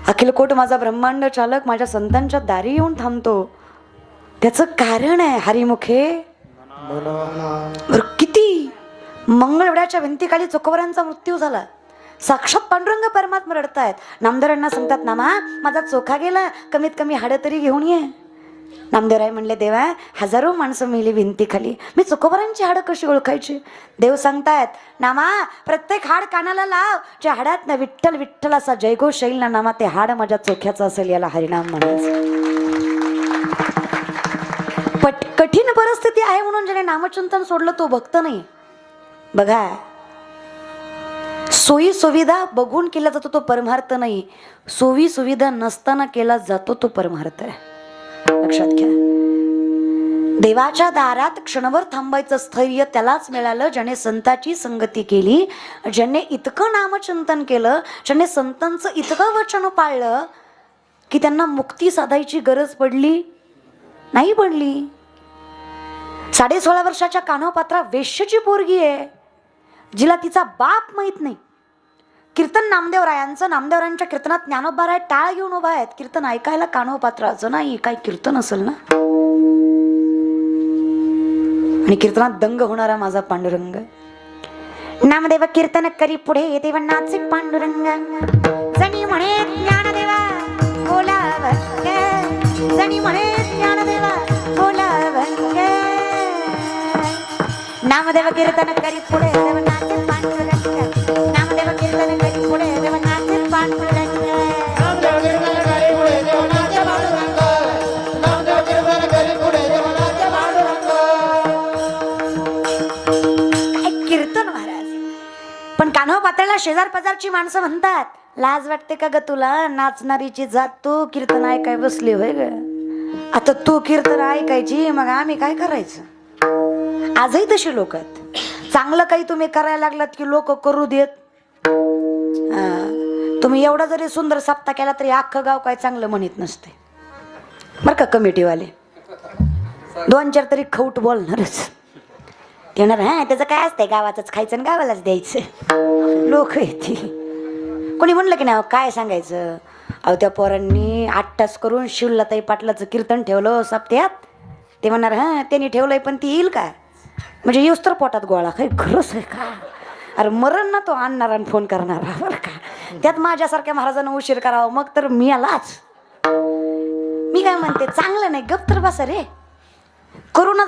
अखिलकोट माझा ब्रह्मांड चालक माझ्या संतांच्या दारी येऊन थांबतो, त्याचं कारण आहे हरिमुखे. किती मंगळवेढ्याच्या भिंतीखाली चोखोबरांचा मृत्यू झाला. साक्षात पांडुरंग परमात्मा रडतायत. नामदेवरांना सांगतात, नामा माझा चोखा गेला, कमीत कमी हाडं तरी घेऊन ये. नामदेवराय म्हणले, देवा हजारो माणसं मेली भिंतीखाली, मी चोखोबरांची हाडं कशी ओळखायची? देव सांगतायत, नामा प्रत्येक हाड कानाला लाव, ज्या हाडात ना विठ्ठल विठ्ठल असा जयघोष येईल ना, नामा ते हाड माझ्या चोख्याचं असेल, याला हरिनाम म्हणायचं. कठीण परिस्थिती आहे म्हणून ज्याने नामचिंतन सोडलं तो भक्त नाही. बघा, सोयी सुविधा बघून केला जातो तो परमार्थ नाही, सोयी सुविधा नसताना केला जातो तो परमार्थ आहे. लक्षात घ्या. देवाच्या दारात क्षणभर थांबायचं स्थैर्य त्यालाच मिळालं ज्याने संताची संगती केली, ज्याने इतकं नामचिंतन केलं, ज्याने संतांचं इतकं वचन पाळलं की त्यांना मुक्ती साधायची गरज पडली नाही पडली. 16.5 वर्षाच्या कान्होपात्रा वेश्येची पोरगी आहे, जिला तिचा बाप माहित नाही. कीर्तन नामदेवरायांचं, नामदेवरायांच्या कीर्तनात ज्ञानोबाराय टाळ घेऊन उभा आहेत. कीर्तन ऐकायला कान्होपात्राचं नाही, काय कीर्तन असेल ना. आणि कीर्तनात दंग होणारा माझा पांडुरंग. नामदेव कीर्तन करी पुढे देव नाचे पांडुरंग, जणी म्हणे ज्ञानदेवा बोलावंग, जणी म्हणे ज्ञानदेवा बोलावंग. नामदेव कीर्तन करी पुढे देव नाचे पांडुरंग, नामदेव कीर्तन करी पुढे देव नाचे पांडुरंग. नामदेव कीर्तन करी पुढे देव नाचे पांडुरंग, नामदेव कीर्तन करी पुढे देव नाचे पांडुरंग. काय कीर्तन महाराज. पण कान्होपात्राला शेजार पाजारची माणसं म्हणतात, लाज वाटते का ग तुला, नाचणारीची जात तू कीर्तन ऐकाय बसली होय ग. आता तू कीर्तन ऐकायची, मग आम्ही काय करायचं? आजही तशी लोक आहेत. चांगलं काही तुम्ही करायला लागलात की लोक करू देत. तुम्ही एवढा जरी सुंदर सप्ताह केला तरी अख्खं गाव काय चांगलं म्हणत नसते बरं का. कमिटीवाले 2-4 तरी खौट बोलणारच. ते म्हणणार, हा त्याचं काय असतंय, गावातच खायचं आणि गावालाच द्यायचं. लोक येते. कोणी म्हणलं की नाही काय सांगायचं, अहो त्या पोरांनी 8 तास करून शिवलाताई पाटलाचं कीर्तन ठेवलं सप्त्यात. ते म्हणणार, हा त्यांनी ठेवलंय पण ती येईल का, म्हणजे येऊस तर पोटात गोळा. काही खरंच आहे का? अरे मरण ना तो आणणार आणि फोन करणार बरं का. त्यात माझ्यासारख्या महाराजांना उशीर करावा, मग तर मी आलाच. मी काय म्हणते, चांगलं नाही, गप्प तर बसा रे. करू ना.